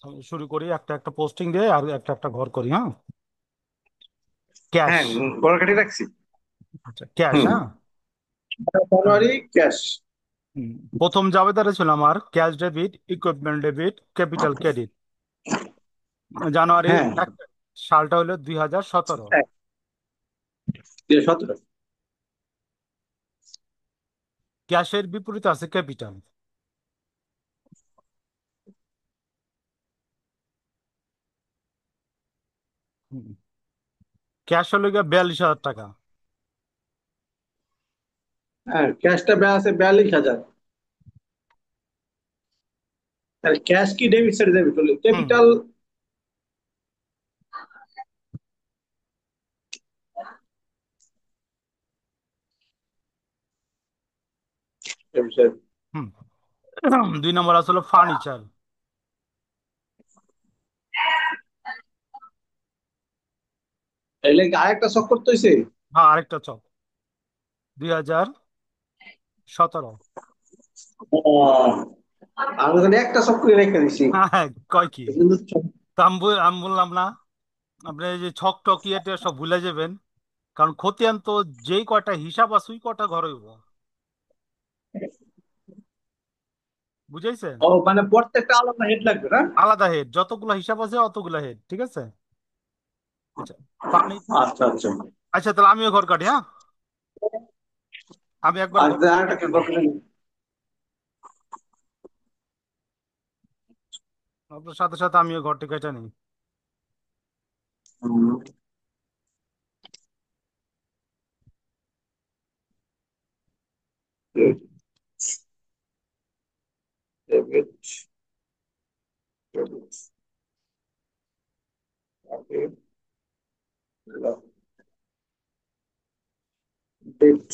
আমি শুরু করি, একটা একটা পোস্টিং দিয়ে আর একটা একটা ঘর করি। হ্যাঁ, ক্যাশ। হ্যাঁ, কলাকাটি রাখছি। আচ্ছা, ক্যাশ। হুম। হ্যাঁ। হ্যাঁ। January cash. হুম। প্রথম জাবেদারে ছিল আমার cash debit, equipment debit, capital credit. January হ্যাঁ, 1, সালটা হলো 2017। 17। ক্যাশের বিপরীতে আছে ক্যাপিটাল। ক্যাশ হলো গিয়ে 42,000 টাকা। হ্যাঁ, ক্যাশটা আছে 42,000। আর ক্যাশ কি ডেবিট সাইড ডেবিট হলো হুম। ক্যাপিটাল। হুম। 2 নম্বর আসলে ফার্নিচার। এলে আরেকটা চক করতে হয়েছে। হ্যাঁ, আরেকটা চক। 2017। আমি ওখানে একটা চক করে রেখে দিছি। হ্যাঁ, হ্যাঁ, কয় কি? কিন্তু তা আমি বললাম না, আপনি এই যে ছক টক ইয়েটা সব ভুলে যাবেন। কারণ খতিয়ান তো যেই কয়টা হিসাব আছে ওই কয়টা ঘর হইব। বুঝাইছেন? ও মানে প্রত্যেকটা আলাদা হেড লাগবে না? আলাদা হেড, যতগুলো হিসাব আছে অতগুলো হেড, ঠিক আছে। আচ্ছা। পানি। আচ্ছা আচ্ছা। আচ্ছা, তাহলে আমিও ঘর কাটি। হ্যাঁ, আমি একবার আর ঘর আরেকটা কি কেটে নিই। দরকার নেই। আপনার সাথে সাথে আমিও ঘরটি কেটে নিই। হুম, ডেবিট, ডেবিট, ডেবিট।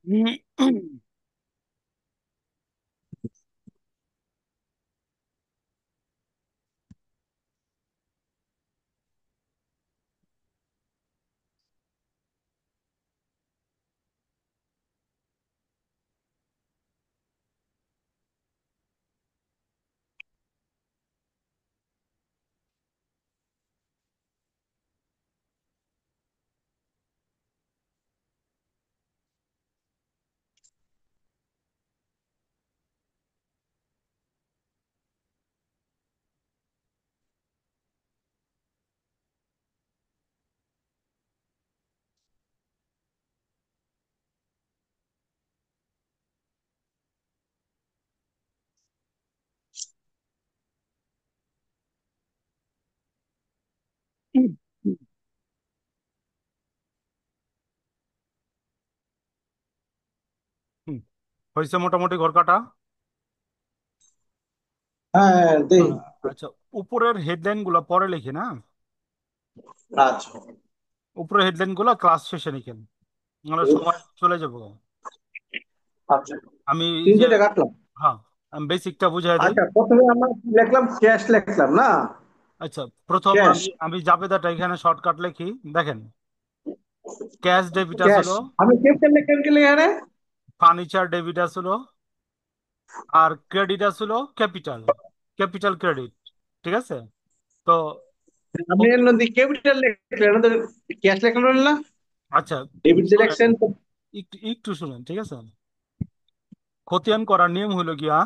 হুম, হয়েছে মোটামুটি ঘর কাটা। হ্যাঁ হ্যাঁ, দেই। আহ, আচ্ছা, উপরের হেডলাইন গুলো পরে লিখি না। আচ্ছা উপরের হেডলাইন গুলো ক্লাস শেষে লিখেন, নাহলে সময় চলে যাবো। আচ্ছা, আমি এই যে, 3 কাটলাম। হ্যাঁ, আমি বেসিকটা বুঝাই দিই। আচ্ছা, প্রথমে আমরা কি লিখলাম? ক্যাশ লিখলাম না? আচ্ছা, প্রথম ক্যাশ। আমি আমি জাবেদাটা এখানে শর্টকাট লিখি। দেখেন, ক্যাশ ডেবিটাস ক্যাশ। হলো, আমি ক্যাপিটাল লিখলাম কি এখানে? ফার্নিচার ডেবিটাস হলো, আর ক্রেডিটাস হলো ক্যাপিটাল, ক্যাপিটাল ক্রেডিট। ঠিক আছে? তো আমি এর প্রতি- মধ্যে ক্যাপিটাল লিখলাম না তো, ক্যাশ লিখলাম না? আচ্ছা, ডেবিট শুনেন, ডিরেকশন তো। একটু একটু শুনেন, ঠিক আছে? খতিয়ান করার নিয়ম হলো গিয়া,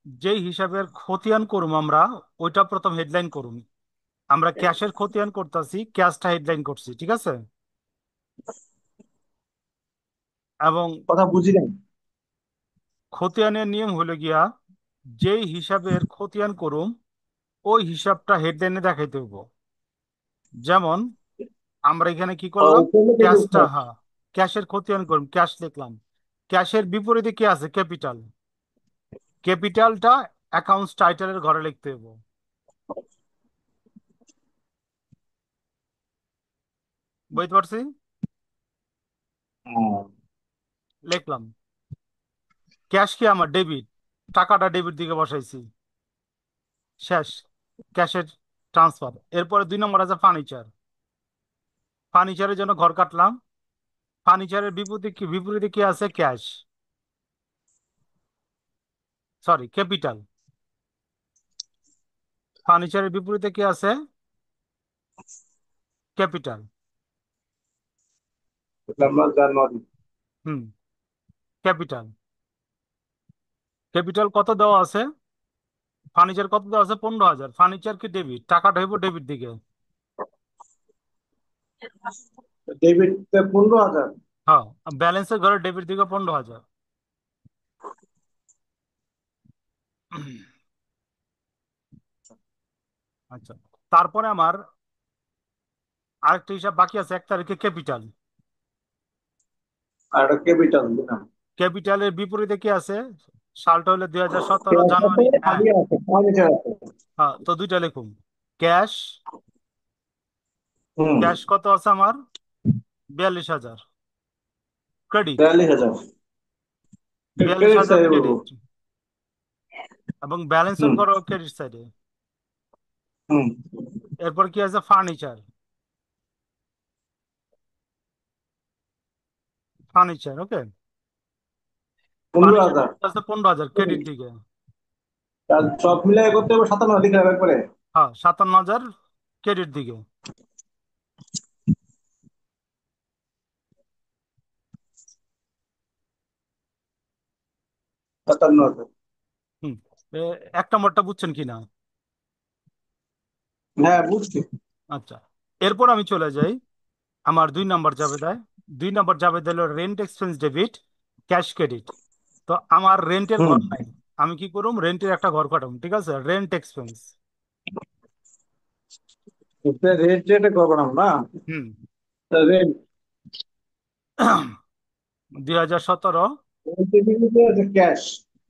যেই হিসাবের খতিয়ান করুম আমরা, ওইটা প্রথম হেডলাইন করুম। আমরা ক্যাশের খতিয়ান করতেছি, ক্যাশটা হেডলাইন করছি, ঠিক আছে? এবং কথা বুঝি নাই। খতিয়ানের নিয়ম হলো গিয়া, যেই হিসাবের খতিয়ান করুম ওই হিসাবটা হেডলাইনে দেখাইতে হইব। যেমন আমরা এখানে কি ও, করলাম, উপরে থেকে ক্যাশটা, উঠে। হ্যাঁ, ক্যাশের খতিয়ান করুম, ক্যাশ লিখলাম। ক্যাশের বিপরীতে কি আছে? ক্যাপিটাল। ক্যাপিটালটা অ্যাকাউন্টস টাইটেলের ঘরে লিখতে হইব। বুঝতে পারছি? হ্যাঁ। লিখলাম। ক্যাশ কি আমার ডেবিট, টাকাটা ডেবিট দিকে বসাইছি, শেষ, ক্যাশের ট্রান্সফার। এরপরে 2 নম্বর আছে ফার্নিচার। ফার্নিচারের জন্য ঘর কাটলাম। ফার্নিচারের বিপরীতে কি আছে? Cash, sorry, capital. ফার্নিচারের বিপরীতে কি আছে? ক্যাপিটাল। আমরা জানুয়ারি। হুম, ক্যাপিটাল। ক্যাপিটাল কত দেওয়া আছে? ফার্নিচার কত দেওয়া আছে? 15,000। ফার্নিচার কি ডেবিট, টাকাটা হইব ডেবিট দিকে। ডেবিট 15,000। হ্যাঁ, ব্যালেন্সের ঘরে ডেবিট দিকে 15,000। আচ্ছা, তারপরে আমার আরেকটা হিসাব বাকি আছে, 1 তারিখে ক্যাপিটাল। আর একটা ক্যাপিটাল দিলাম। ক্যাপিটালের বিপরীতে কি আছে? সালটা হলো 2017 ক্যাশ আছে, জানুয়ারি, হ্যাঁ। আগে আছে, ফার্নিচার আছে। হ্যাঁ, তো দুইটা লিখুন। ক্যাশ, হুম। ক্যাশ কত আছে আমার? 42,000 ক্রেডিট। 42,000। ক্রেডিট 42,000 সাইডে বলবো। ক্রেডিট। এবং ব্যালেন্সের হুম ঘরে ক্রেডিট সাইডে। হুম। এরপর কি আছে? ফার্নিচার, ফার্নিচার, ওকে। পনেরো ফার্নিচার হাজার আছে 15,000 ক্রেডিট দিকে। তার সব মিলাই করতে হবে 57 দিকে একবারে। হ্যাঁ, 57,000 ক্রেডিট দিকে। 57,000। হুম, 1 নম্বরটা বুঝছেন কি না? হ্যাঁ বুঝছি। আচ্ছা, এরপর আমি চলে যাই আমার 2 নম্বর জাবেদায়। 2 নম্বর জাবেদা হলো rent expense debit, cash credit. তো আমার রেন্টের হুম। ঘর নাই, আমি কি করুম? রেন্টের একটা ঘর কাটাম, ঠিক আছে? Rent expense. রেট রেটে করবো না? হুম। রেট। 2017, ক্যাশ।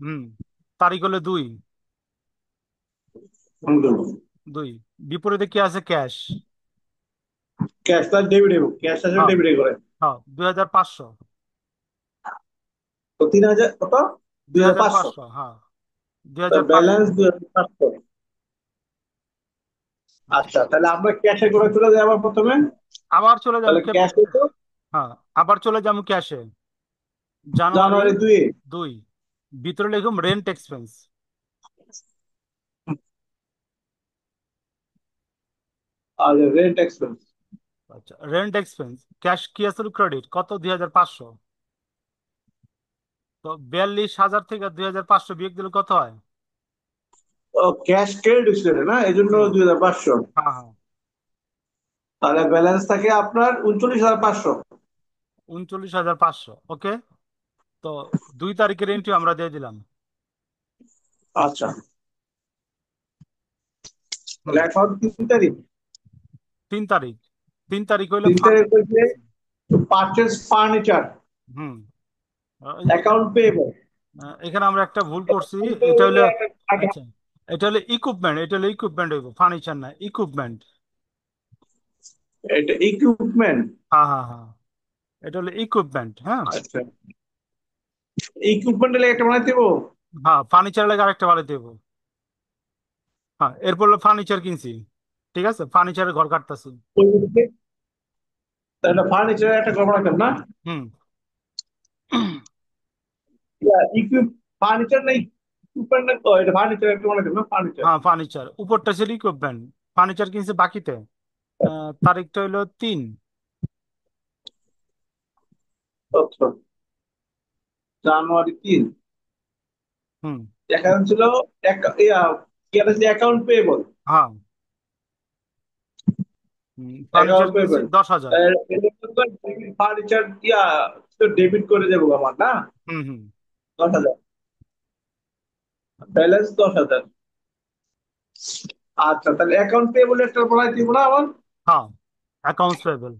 হুম, তারিখ হলো 2, দুই। বিপরীতে কি আছে? ক্যাশ। ক্যাশ তার ডেবিট, ক্যাশ আসলে হ্যাঁ, ডেবিটে করে। হ্যাঁ, 2,500। তো 3000 কত? দুই দুই হাজার হাজার পাঁচশো পাঁচশো হ্যাঁ, 2,500। ব্যালেন্স 2500। আচ্ছা, তাহলে আমরা ক্যাশে করে চলে যাই আবার প্রথমে। আবার চলে যাবো তাহলে ক্যাশ হতো হ্যাঁ, আবার চলে যাবো ক্যাশে। জানুয়ারি জানুয়ারি 2। 2, ভিতরে লিখুম রেন্ট এক্সপেন্স। আর রেন্ট এক্সপেন্স। আচ্ছা, রেন্ট এক্সপেন্স ক্যাশ কি আছে, ক্রেডিট কত, 2,500। তো 42,000 থেকে 2,500 বিয়োগ দিলে কত হয়? ও, ক্যাশ ক্রেডিট হচ্ছে না, এই জন্য হুম, 2500। হ্যাঁ হ্যাঁ। তাহলে ব্যালেন্স থাকে আপনার 39,500। 39,500, ওকে। তো 2 তারিখের এন্ট্রি আমরা দিয়ে দিলাম। আচ্ছা, হুম। তাহলে এখন 3 তারিখ। 3 তারিখ, 3 তারিখ হইলে 3 তারিখ হচ্ছে পারচেজ ফার্নিচার, হুম। এখানে অ্যাকাউন্ট পেয়েবল। এখানে আমরা একটা ভুল করছি। এটা হলো, আচ্ছা, এটা হলো ইকুইপমেন্ট, এটা হলো ইকুইপমেন্ট হইব, ফার্নিচার না, ইকুইপমেন্ট। এটা ইকুইপমেন্ট। হ্যাঁ হ্যাঁ হ্যাঁ, এটা হলো ইকুইপমেন্ট, হ্যাঁ। আচ্ছা, ইকুইপমেন্ট একটা বানাই দেবো। হ্যাঁ, ফার্নিচার লাগে আরেকটা ভালো দেবো। হ্যাঁ, এরপর হলো ফার্নিচার কিনছি, ঠিক আছে, ফার্নিচারের ঘর কাটতেছি। তাহলে ফার্নিচার একটা করবো রাখেন না। হুম। ইকুইপ ফার্নিচার নেই, ইকুইপমেন্ট তো এটা ফার্নিচার একটা বানাই দেবো না, ফার্নিচার। হ্যাঁ, ফার্নিচার উপরটা ছিল ইকুইপমেন্ট, ফার্নিচার কিনছি বাকিতে। তারিখটা হইলো 3। আচ্ছা, জানুয়ারি 3। হুম। এখানে ছিল কি একটা ছিল, অ্যাকাউন্ট পেয়েবল। হ্যাঁ, ফার্নিচার অ্যাকাউন্ট কিনছি পেয়েবল। 10,000। ফার্নিচার ডেবিট করে দেবো আমার না। হুম হুম। 10,000, ব্যালেন্স 10,000। আচ্ছা, তাহলে অ্যাকাউন্ট পেয়েবল একটা বলাই দিব না আমার। হ্যাঁ, অ্যাকাউন্টস পেয়েবল।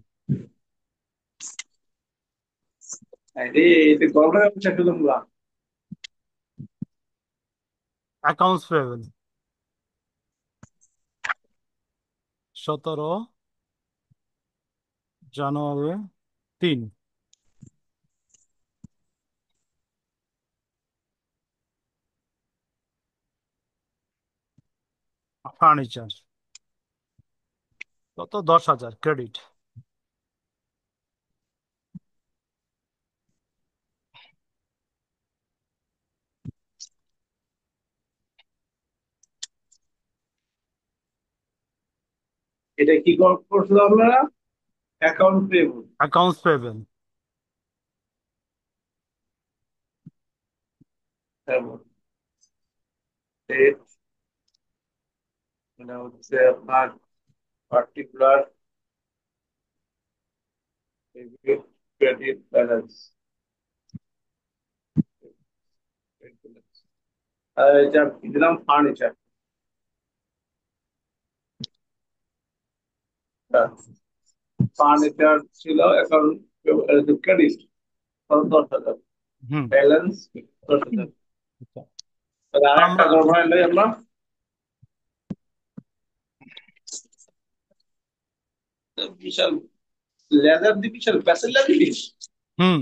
আরে এটা গল্পের ব্যবসা শুধু তোমরা। অ্যাকাউন্টস পেয়েবল 17 জানুয়ারি 3। ফার্নিচার কত, 10,000 ক্রেডিট। এটা কি করছিল আপনারা? Account payable. Accounts payable. Debt, মানে হচ্ছে আপনার পার্টিকুলার ক্রেডিট ব্যালেন্স। এটা দিলাম ফার্নিচার। ফার্নিচার ছিল অ্যাকাউন্ট ক্রেডিট 10,000, হুম। ব্যালেন্স 10,000। আচ্ছা, তাহলে আর একটা আমরা ঘর বানাইলে আমরা বিশাল লেদার দিয়ে, বিশাল প্যাসেল দিবি। হুম,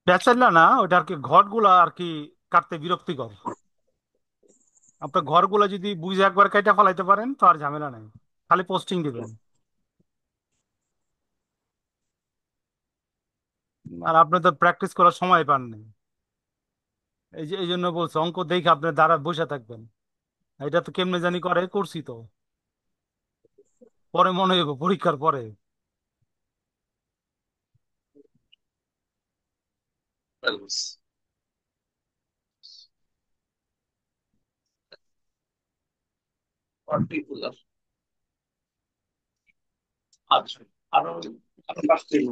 প্যাচারলা না, ওটা আর কি ঘরগুলা আর কি কাটতে বিরক্তিকর। আপনার ঘরগুলা যদি বুঝে একবার কেটে ফেলাইতে পারেন তো আর ঝামেলা নাই, খালি পোস্টিং দিবেন। আর আপনি তো প্র্যাকটিস করার সময় পাননি, এই জন্য বলছি অঙ্ক দেখে আপনি দ্বারা বসে থাকবেন। এটা তো কেমনে জানি করে, করছি তো, পরে মনে হইব পরীক্ষার পরে। পার্টিকুলার। আচ্ছা, আরো আরো 5 দিন।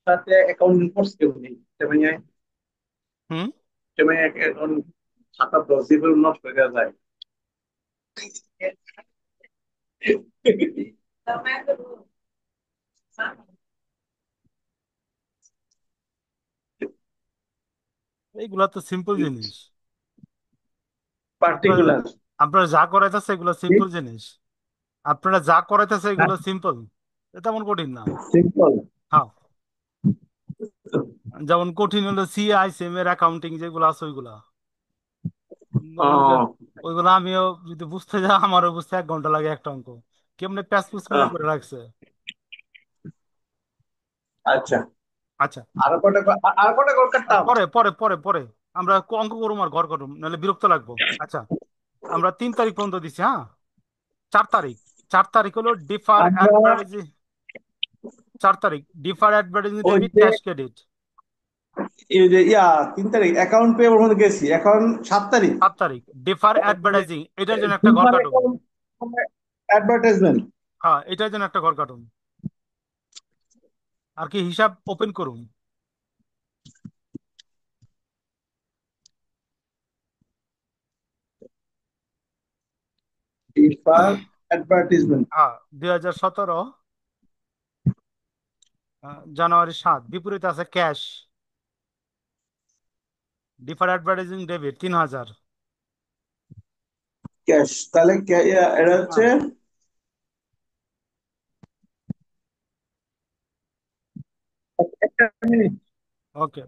সাথে অ্যাকাউন্টিং কোর্স কেউ নেই, তেমনি হুম। তেমনি অ্যাকাউন্ট খাতা 10 দিন নষ্ট হয়ে যায়। এইগুলা তো সিম্পল জিনিস। আপনার পার্টিকুলার। আপনারা যা করাইতেছে এগুলো সিম্পল জিনিস। আপনারা যা করাইতেছে এগুলো সিম্পল, তেমন কঠিন না। সিম্পল। হ্যাঁ, যেমন কঠিন হলো সিআইসিএম এর অ্যাকাউন্টিং যেগুলো আছে ওইগুলা। ওইগুলো ওইগুলো আমিও যদি বুঝতে যাই আমারও বুঝতে 1 ঘন্টা লাগে একটা অঙ্ক। কেমনে প্যাচপুচ করে করে রাখছে। আচ্ছা, আচ্ছা, আর কটা গোল কাটতাম। পরে পরে পরে পরে আমরা অঙ্ক করুম আর ঘর করুম, নাহলে বিরক্ত লাগবো। আচ্ছা, আমরা 3 তারিখ পর্যন্ত দিছি, হ্যাঁ। 4 তারিখ, 4 তারিখ হলো ডিফার আমরা অ্যাডভার্টাইজিং। 4 তারিখ ডিফার অ্যাডভার্টাইজিং ওই ডেবিট যে ক্যাশ ক্রেডিট। এই যে 3 তারিখ অ্যাকাউন্ট পেয়েবল মধ্যে গেছি, এখন 7 তারিখ। 7 তারিখ ডিফার অ্যাডভার্টাইজিং, এটার জন্য একটা ঘর কাটুন। অ্যাডভার্টাইজমেন্ট। হ্যাঁ, এটার জন্য একটা ঘর কাটুন। আর কি হিসাব ওপেন করুন। Differ advertisement. হ্যাঁ, 2017 জানুয়ারি 7, বিপরীতে আছে cash. Differ advertising debit 3,000। Cash, তাহলে এটা হচ্ছে হ্যাঁ, একটা মিনিট। ওকে।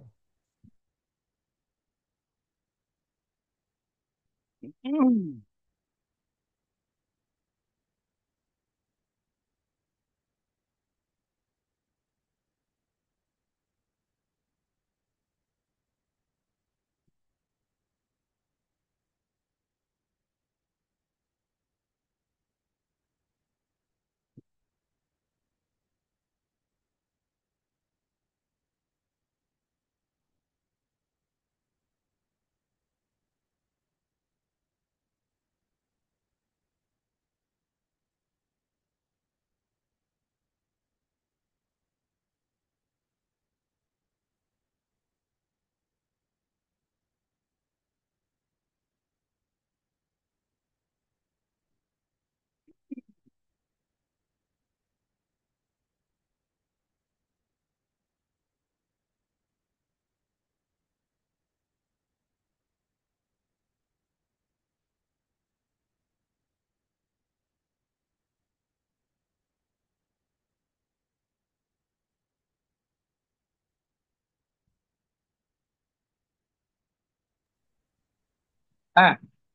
হ্যাঁ,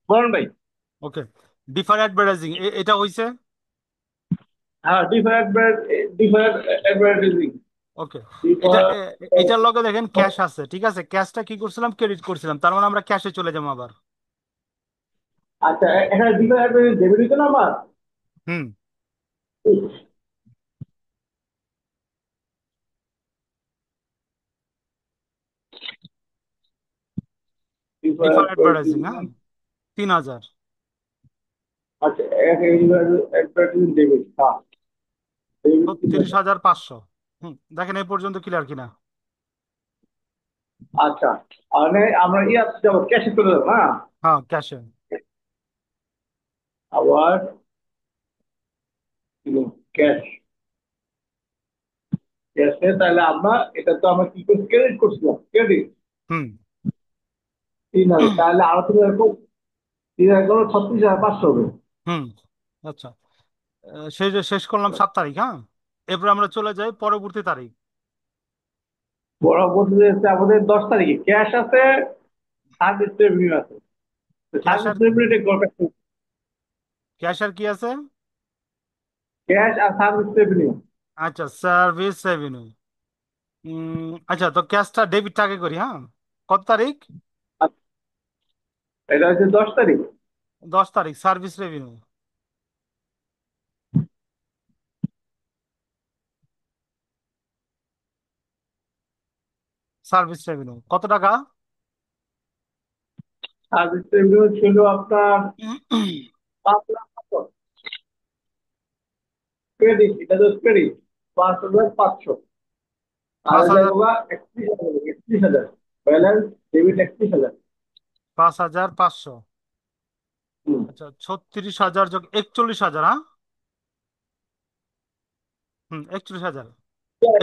বলুন ভাই। ওকে, ডিফার অ্যাডভার্টাইজিং এটা হইছে। হ্যাঁ, ডিফার অ্যাডভার্টাইজিং। ওকে, এটা ডিফার। এটার লগে দেখেন ক্যাশ আছে, ঠিক আছে। ক্যাশটা কি করছিলাম, ক্রেডিট করছিলাম, তার মানে আমরা ক্যাশে চলে যাবো আবার। আচ্ছা, এখানে ডিফার অ্যাডভার্টাইজিং ডেবিট হইতো না আমার। হুম। Differ differ advertising, advertising. হ্যাঁ, 3,000। আচ্ছা, অ্যাডভার্টাইজিং ডেবিট, হ্যাঁ। ডেবিট 36,500। হুম, দেখেন এই পর্যন্ত ক্লিয়ার কিনা। আচ্ছা, মানে আমরা ইয়ে যাবো, ক্যাশে চলে যাবো না। হ্যাঁ, ক্যাশে। আবার ক্যাশ। ক্যাশে তাহলে আমরা, এটা তো আমরা কি করে ক্রেডিট করছিলাম, ক্রেডিট হুম। 3,000, তাহলে আরো 3,000 36,500 হবে। হুম। আচ্ছা, শেষ শেষ করলাম 7 তারিখ, হ্যাঁ। এরপর আমরা চলে যাই পরবর্তী তারিখ। পরবর্তীতে হচ্ছে আমাদের 10 তারিখে ক্যাশ আছে, সার্ভিস রেভিনিউ আছে। ক্যাশ সার্ভিস আর রেভিনিউ ক্যাশ আর কি আছে? ক্যাশ আর সার্ভিস রেভিনিউ। আচ্ছা, সার্ভিস রেভিনিউ। আচ্ছা, তো ক্যাশটা ডেবিটটা আগে করি, হ্যাঁ। কত তারিখ? এটা হচ্ছে 10 তারিখ। 10 তারিখ সার্ভিস রেভিনিউ। সার্ভিস রেভিনিউ কত টাকা? সার্ভিস রেভিনিউ ছিল আপনার 5,00,000। ক্রেডিট, এটা তো ক্রেডিট 5,500। আর পাঁচ এটা হাজার হোগা 31,000, 31,000 ব্যালেন্স, ডেবিট 31,000। 5,500। হুম। আচ্ছা, 36,000 যোগ 41,000, হ্যাঁ। হুম, 41,000।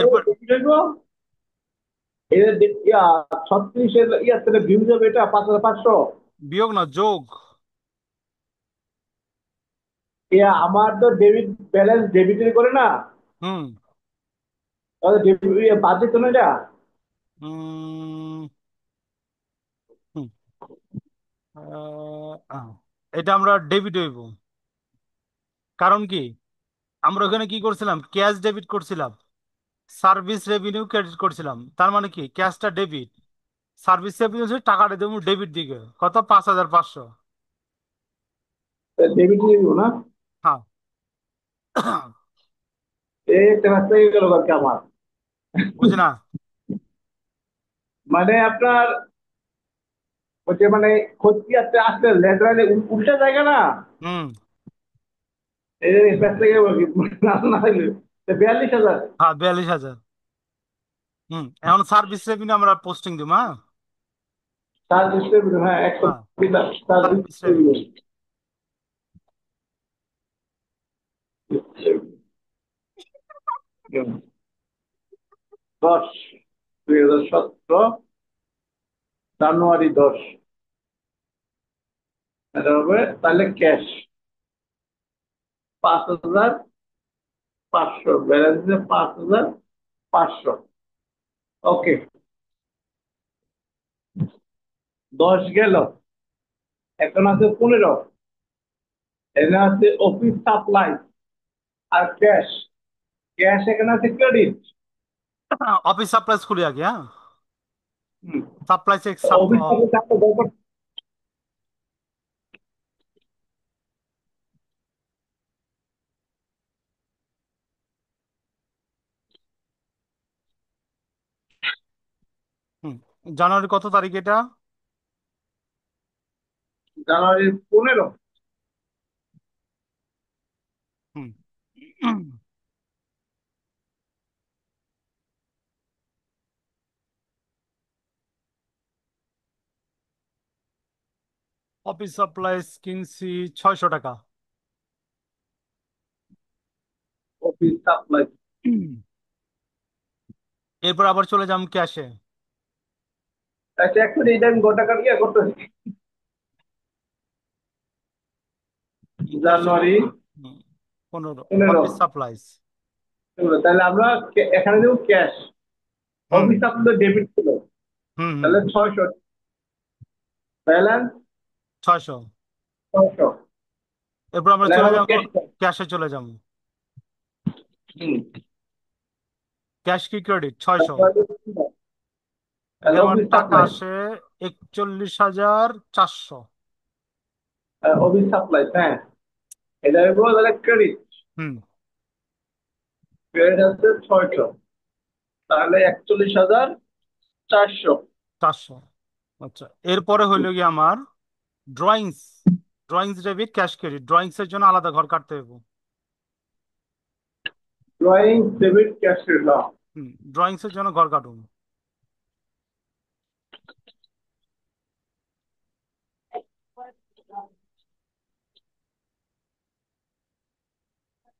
এরপর ইয়া 36 ইয়া থেকে ভিউ যাবে এটা 5,500। বিয়োগ না, যোগ। ইয়া আমার তো ডেবিট ব্যালেন্স ডেবিটের করে না, হুম। তাহলে ডেবিট বাদ দিত না এটা। উম, হুম, এটা আমরা ডেবিট হইব। কারণ কি, আমরা ওখানে কি করছিলাম, ক্যাশ ডেবিট করছিলাম, সার্ভিস রেভিনিউ ক্রেডিট করছিলাম। তার মানে কি, ক্যাশটা ডেবিট, সার্ভিস রেভিনিউ টাকাটা দেবো ডেবিট দিকে, কত, 5,500। ডেবিট দিব না। হ্যাঁ। এই একটা রাস্তা হয়ে গেল আর কি আমার। বুঝি না। মানে আপনার হচ্ছে মানে ক্ষতি আসতে আসতে লেটারালি উল্টা জায়গা না। হুম। এই ব্যস্ত গেল কি না না হইলে 42,000। হ্যাঁ, 42,000। হুম, এখন সার্ভিস রেভিনিউ আমরা পোস্টিং দিব, হ্যাঁ। তার ডিস্ট্রিবিউটর, হ্যাঁ 100 হ্যাঁ, তার সার্ভিস রেভিনিউ। ডিস্ট্রিবিউটর। 10/2017, জানুয়ারি 10। এটা হবে তাহলে ক্যাশ 5,500, ব্যালেন্স 5,500। ওকে, 10 গেল, এখন আছে 15। এখানে আছে অফিস সাপ্লাই আর ক্যাশ। ক্যাশ এখানে আছে ক্রেডিট। অফিস সাপ্লাইজ খুলি আগে, হ্যাঁ। হুম, সাপ্লাই চেক অফিস সাপ্লাই থাকতে দরকার। হুম, জানুয়ারি কত তারিখ এটা? জানুয়ারি 15। হুম। অফিস সাপ্লাইজ কিনছি 600 টাকা। Office supply. এরপর আবার চলে যাম ক্যাশে। আচ্ছা, এখন এইটা আমি গোটা কাট ইয়ে করতেছি। ক্যাশে জানুয়ারি 15, 15। Office supplies. তাহলে আমরা এখানে দেবো ক্যাশ। হুম। অফিস আপনাদের ডেবিট ছিল, হুম। হুম। তাহলে 600, ব্যালেন্স 600। 600। এরপর আমরা তাহলে চলে হবে যাব ক্যাশ। ক্যাশে, চলে যাব। হুম। ক্যাশ কি ক্রেডিট 600। তাহলে এখানে আমার অফিস টাকা সাপ্লাই। আসে 41,400। অফিস সাপ্লাই, হ্যাঁ, এটা হইব তাহলে ক্রেডিট। হুম। ক্রেডিট আছে 600, তাহলে 41,400। 400। আচ্ছা, এরপরে হইলো কি আমার drawings. Drawings debit, cash credit, drawings এর জন্য আলাদা ঘর কাটতে হবে। Drawing debit cash credit. হুম, ড্রয়িংস এর জন্য ঘর কাটুন।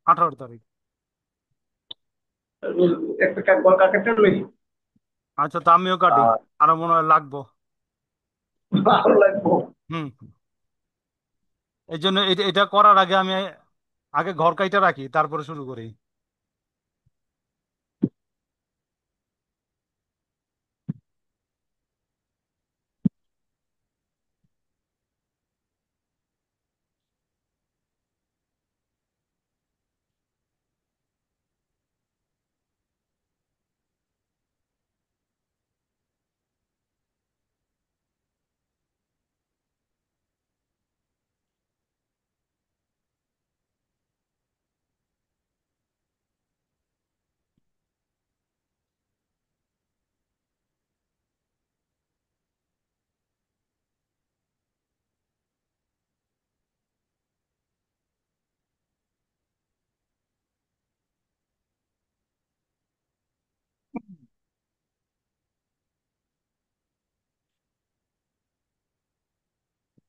18 তারিখ। একটা কাকের লই। আচ্ছা, তো আমিও কাটি, আর আরো মনে হয় লাগবো। ভালো লাগবো। হুম। এই জন্য এটা এটা করার আগে আমি আগে ঘর কাইটা রাখি, তারপরে শুরু করি।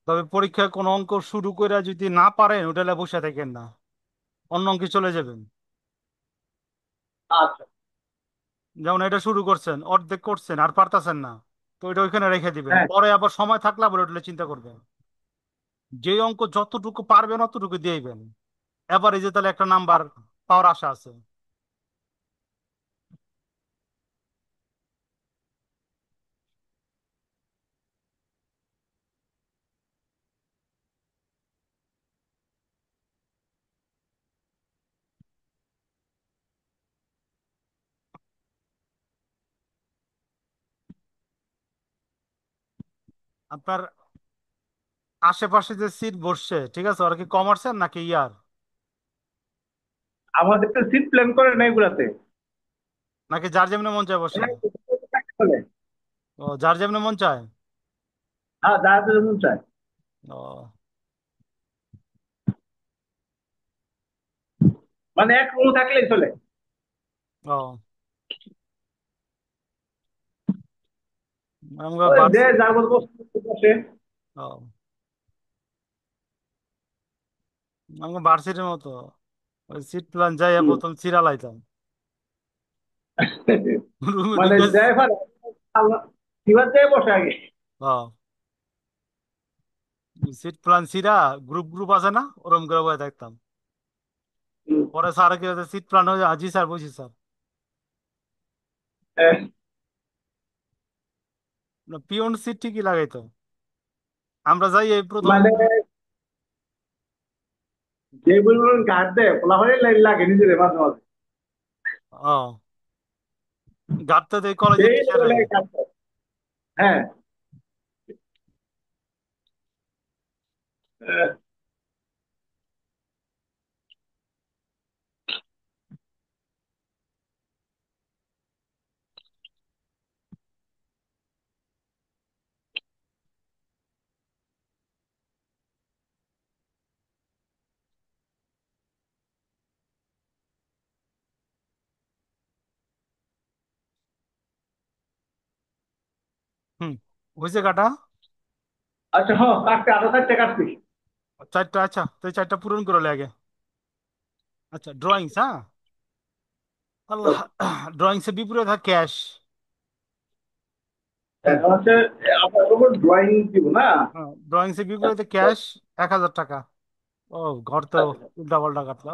তবে পরীক্ষায় কোনো অঙ্ক শুরু করে যদি না পারেন, ওটা বসে থাকেন না, অন্য অঙ্কে চলে যাবেন। আচ্ছা। যেমন এটা শুরু করছেন, অর্ধেক করছেন আর পারতাছেন না, তো এটা ওইখানে রেখে দিবেন, হ্যাঁ। পরে আবার সময় থাকলে আবার ওটা চিন্তা করবেন। যে অঙ্ক যতটুকু পারবেন অতটুকু দিয়েবেন, এভারেজে তাহলে একটা নাম্বার পাওয়ার আশা আছে। আপনার আশেপাশে যে সিট বসছে, ঠিক আছে, ওরা কি কমার্সের নাকি ইয়ার, আমাদের তো সিট প্ল্যান করে না এগুলাতে। নাকি যার যেমনি মন চায় বসে? ও, যার যেমনি মন চায়। হ্যাঁ, যাদের মন চায়। ও। মানে এক রুম থাকলেই চলে। ও, আমরা ওই যে বাড়ছে। যার মতো বসে। ও, আমরা ভার্সিটির মতো ওই সিট প্ল্যান যাই হুম। প্রথম চিরা লাইতাম, রুমে মানে ঢুকে। ড্রাইভার কিবার যায় বসে আগে। সিট প্ল্যান চিরা, গ্রুপ গ্রুপ আছে না, ওরম করে বসে থাকতাম। হুম। পরে স্যার কি হয়েছে, সিট প্ল্যান হয়ে আজি স্যার বসি স্যার। আহ, পিয়ন সিট ঠিকই লাগাইতো। আমরা যাই এই প্রথম। মানে যে পরিমাণ গার্ড দেয় পোলা হয়ে লাইন লাগে নিজের মাঝে মাঝে। ও, গাড়তে দেয় কলেজের সেই টিচারে। লেভেলে গার্ড দেয়। হ্যাঁ। আহ, হুম, হয়েছে কাটা। আচ্ছা, হ্যাঁ কাটতে আরো 4টা কাটছি। চারটা, আচ্ছা তো এই চারটা পূরণ করে লাগে। আচ্ছা, ড্রয়িংস, হ্যাঁ। আল্লাহ। ড্রয়িংসের বিপরীতে থাকে ক্যাশ। হুম। এখন হচ্ছে আপনার উপর ড্রয়িং দিব না। ড্রয়িংসের বিপরীতে ক্যাশ 1,000 টাকা। ও, ঘর তো উল্টা পাল্টা কাটলো।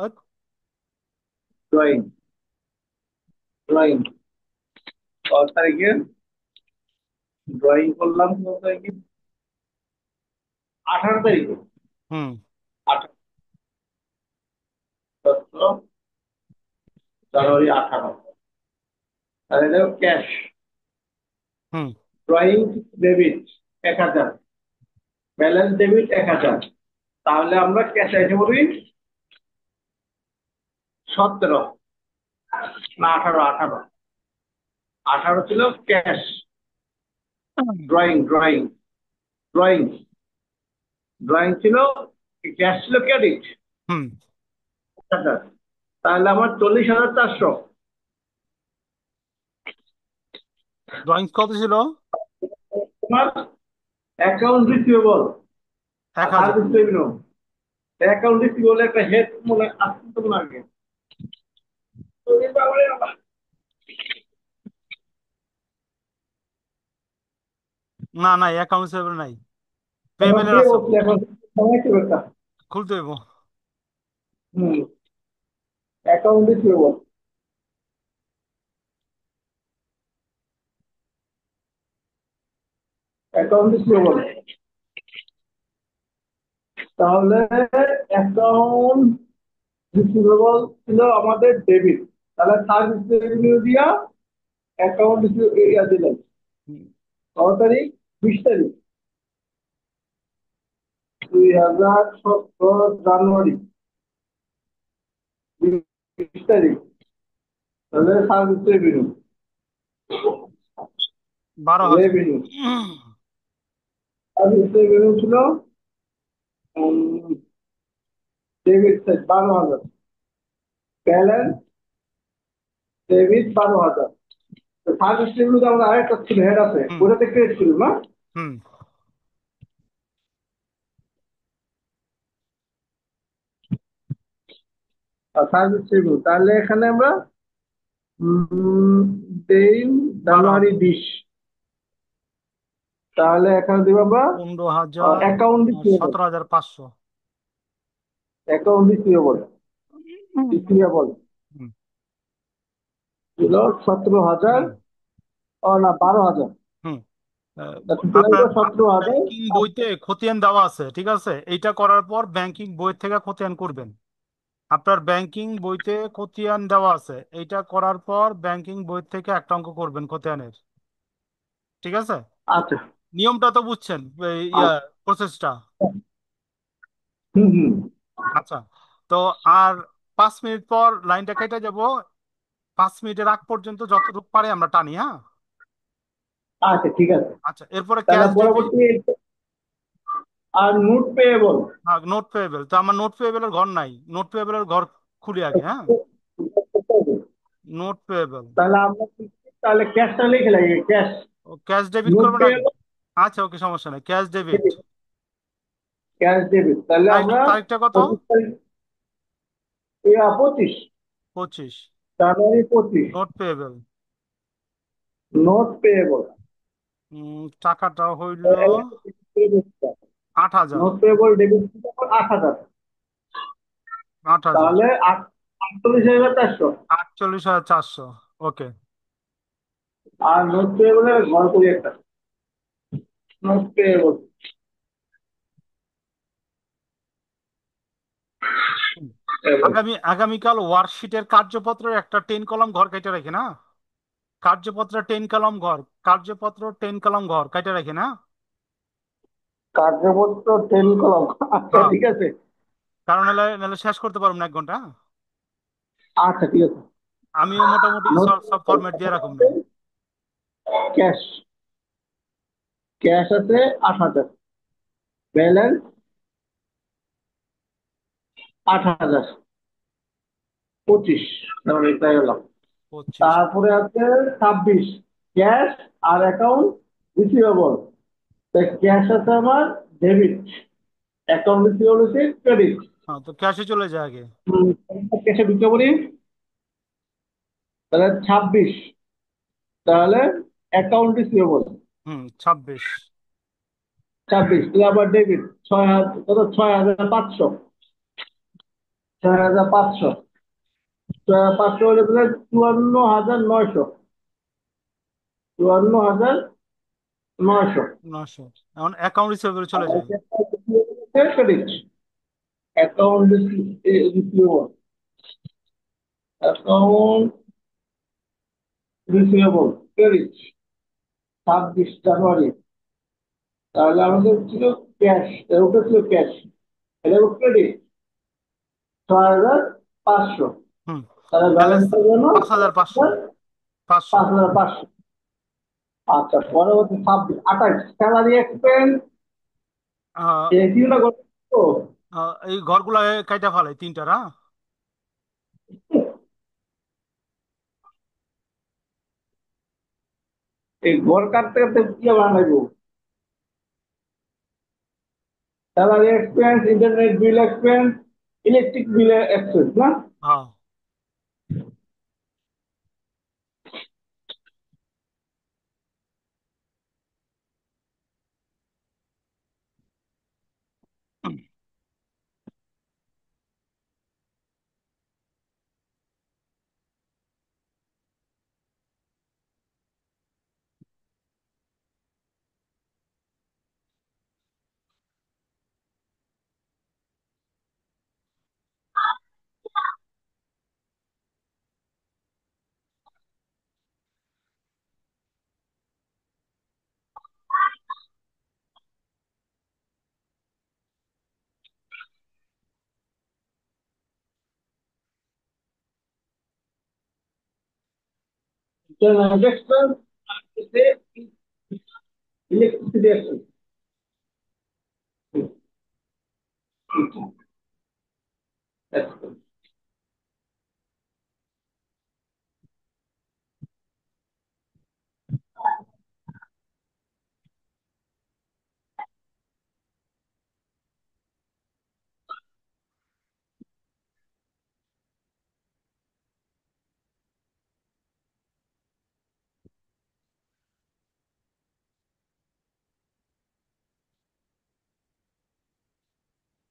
ড্রয়িং, ড্রয়িং 10 তারিখে ড্রয়িং করলাম, কত তারিখে? 18 তারিখে। হুম। 18 January 18, তাহলে ক্যাশ। হুম। Drawing debit 1,000, balance debit 1,000। তাহলে আমরা ক্যাশ আইটে বলি 17, না 18, 18 ছিল cash. Drawing, drawing, drawing, drawing ছিল, ক্যাশ ছিল ক্রেডিট হুম। 1,000। তাহলে আমার 40,400। ড্রয়িংস কত ছিল? তোমার অ্যাকাউন্ট রিসিভেবল এক আর হাজার সার্ভিস রেভিনিউ। অ্যাকাউন্ট রিসিভেবল একটা হেড মনে আসছে তোমার আগে। তো এটা আমার না, নাই, অ্যাকাউন্ট সেভেন নাই। এখন পেমেন্টের কে আছে। বলছে এখন সময় কি ব্যাপার? খুলতে হইব। হুম। Account receivable, account receivable. তাহলে অ্যাকাউন্ট রিসিভেবল ছিল আমাদের ডেবিট। তাহলে সার্ভিস রেভিনিউ দিয়া অ্যাকাউন্ট ইয়া দিলেন। হুম। কত তারিখ? 20 তারিখ, 2017 জানুয়ারি, 20 তারিখ। তাহলে service revenue, 12,000। Revenue, service revenue ছিল debit side 12,000, balance debit 12,000। Service revenue আমাদের আরেকটা ছিল, হেড আছে, হুম। ওটাতে ক্রেডিট ছিল না। হুম। আর সার্ভিস রেভিনিউ, তাহলে এখানে আমরা উম, দেই 12,000। জানুয়ারি 20। তাহলে এখানে দিব আমরা 15,000। অ্যাকাউন্ট আর রিসিভেবল। 17,500। অ্যাকাউন্ট রিসিভেবল, রিসিভেবল হুম। ছিল 17,000। হুম। ও না, 12,000। হুম। আহ, টোটাল আপনার সতেরো আপনার হাজার ব্যাংকিং বইতে খতিয়ান দেওয়া আছে, ঠিক আছে? এইটা করার পর ব্যাংকিং বই থেকে খতিয়ান করবেন। আপনার ব্যাংকিং বইতে খতিয়ান দেওয়া আছে, এইটা করার পর ব্যাংকিং বই থেকে একটা অঙ্ক করবেন খতিয়ানের। ঠিক আছে? আচ্ছা। নিয়মটা তো বুঝছেন, এই আচ্ছা। প্রসেসটা? হুম হুম। আচ্ছা। তো আর 5 মিনিট পর লাইনটা কেটে যাব। 5 মিনিটের আগ পর্যন্ত যতটুকু পারে আমরা টানি, হ্যাঁ? আচ্ছা ঠিক আছে। আচ্ছা, এরপরে তাহলে ক্যাশ ডেবিট। পরবর্তী আর নোট পেয়েবল। হ্যাঁ, নোট পেয়েবল। তো আমার নোট পেয়েবলের ঘর নাই, নোট পেয়েবলের ঘর খুলি আগে, হ্যাঁ? Note payable. তাহলে আমরা তাহলে ক্যাশটা লিখে লাগবে, ক্যাশ। ও, ক্যাশ ডেবিট নোট করবেন আগে? পেয়েবল, আচ্ছা, ওকে, সমস্যা নেই, ক্যাশ ডেবিট। Cash debit. তাহলে আমরা তারিখটা কত? 25 তারিখ, 25, 25। জানুয়ারি 25। Note payable. Note payable. টাকাটা হইল 8,000। Note payable debit 8,000। 8,000। তাহলে 48,400। 48,400। ওকে। আর নোট পেয়েবলের ঘর করি একটা। Note payable. আগামীকাল ওয়ার্কশিটের কার্যপত্রের একটা 10 কলাম ঘর কেটে রাখি না? কার্যপত্র 10 কলাম ঘর, কার্যপত্র 10 কলাম ঘর কেটে রাখি না? কার্যপত্র 10 কলম। আচ্ছা হ্যাঁ, ঠিক আছে। কারণ নাহলে নাহলে শেষ করতে পারবো না 1 ঘন্টা, হ্যাঁ? আচ্ছা ঠিক আছে। আমিও মোটামুটি নোট সব সব ফরম্যাট দিয়ে রাখুন না। ক্যাশ, ক্যাশ আছে 8,000, ব্যালেন্স 8,000, 25। তাহলে এটা গেল। 25। তারপরে আছে 26, ক্যাশ আর অ্যাকাউন্ট রিসিভেবল। ক্যাশ আছে আমার ডেবিট, অ্যাকাউন্ট রিসিভেবল হচ্ছে ক্রেডিট। হ্যাঁ, তো ক্যাশে চলে যায় আগে। ক্যাশে ঢুকে পড়ি। তাহলে 26, তাহলে অ্যাকাউন্ট রিসিভেবল 26। 26, তাহলে আবার ডেবিট 6,000, কত, 6,500। 6,500, 6,500 হলে তাহলে 54,900। 54,900। 900। এখন অ্যাকাউন্ট রিসিভেবল চলে যায়। Credit, account receivable, account receivable credit 26 জানুয়ারি। তাহলে আমাদের ছিল ক্যাশ, ওটা ছিল ক্যাশ, এটা ক্রেডিট 6,500। হুম। তাহলে ব্যালেন্স ব্যালেন্সের জন্য 5,500। 500। 5,500। আচ্ছা, পরবর্তী 26, 28, স্যালারি এক্সপেন্স। আহ, এই তিনটা করতে তো এই ঘরগুলা কাইটা ফেলাই তিনটার, হ্যাঁ? এই ঘর কাটতে কাটতে কি বানাইবো? Salary expense, internet bill expense, electric bill expense না? হ্যাঁ। Internet expense, electricity expense.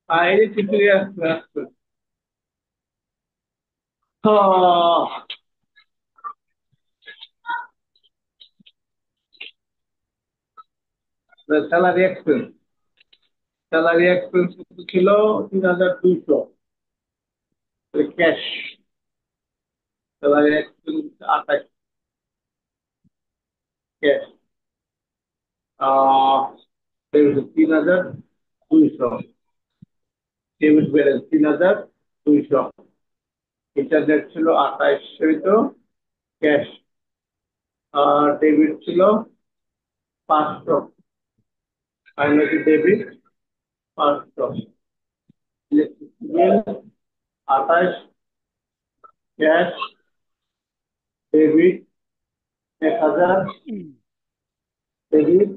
এই যে চিঠি আসছে আসছে। আহ, স্যালারি এক্সপেন্স, স্যালারি এক্সপেন্স ছিল 3,200, cash salary expense 28, cash 3,200, debit balance 3,200, internet ছিল 2800, ক্যাশ আর ডেবিট ছিল 500, finally debit 500, electric bill 28, cash debit 1,000, debit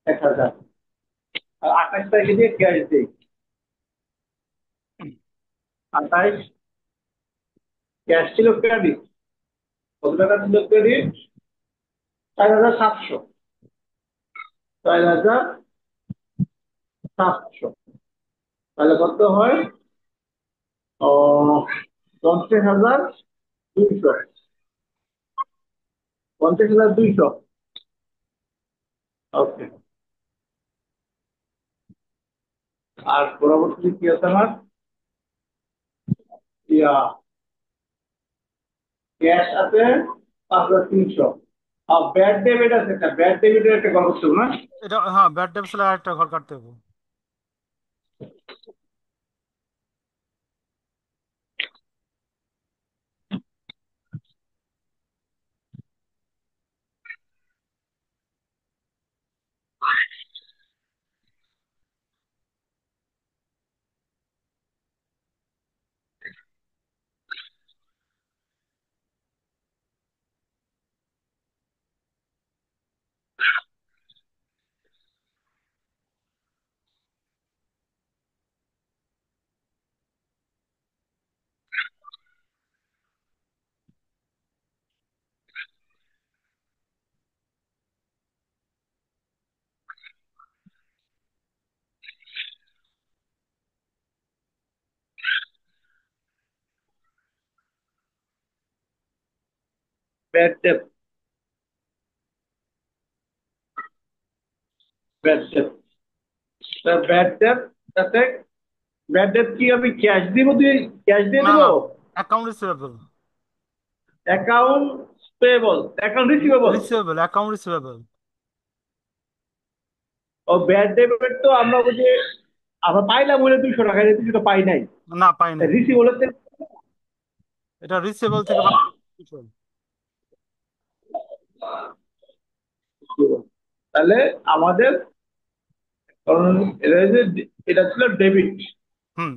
1,000, আর 28 তারিখে দিয়ে ক্যাশ দিই। 28 ক্যাশ ছিল ক্রেডিট, কত টাকা ছিল ক্রেডিট? 4,700, 4,700, তাহলে কত হয়? ও, 50,200, 50,200। ওকে, আর পরবর্তী কি আছে আমার? ইয়া, ক্যাশ আছে 5,300, আর ব্যাড ডেবিট আছে, একটা ব্যাড ডেবিটের একটা গল্প ছিল না? এটা হ্যাঁ, ব্যাড ডেট ছিল, আরেকটা ঘর কাটতে হবে। Bad date, bad date, bad date আছে। ব্যাড ডেট কি আমি ক্যাশ দিব, তুই ক্যাশ দিয়ে না দিব? না, account receivable. Account payable, account receivable. Receivable, account receivable. ও ব্যাড ডেবিট তো আমরা ওই যে আমরা পাইলাম ওই 200 টাকা, 200 পাই নাই। না, পাই নাই। রিসিভেবল এটা রিসিভেবল থেকে বাদ দিতে হবে। তাহলে আমাদের, কারণ এটা যে এটা ছিল ডেবিট, হুম।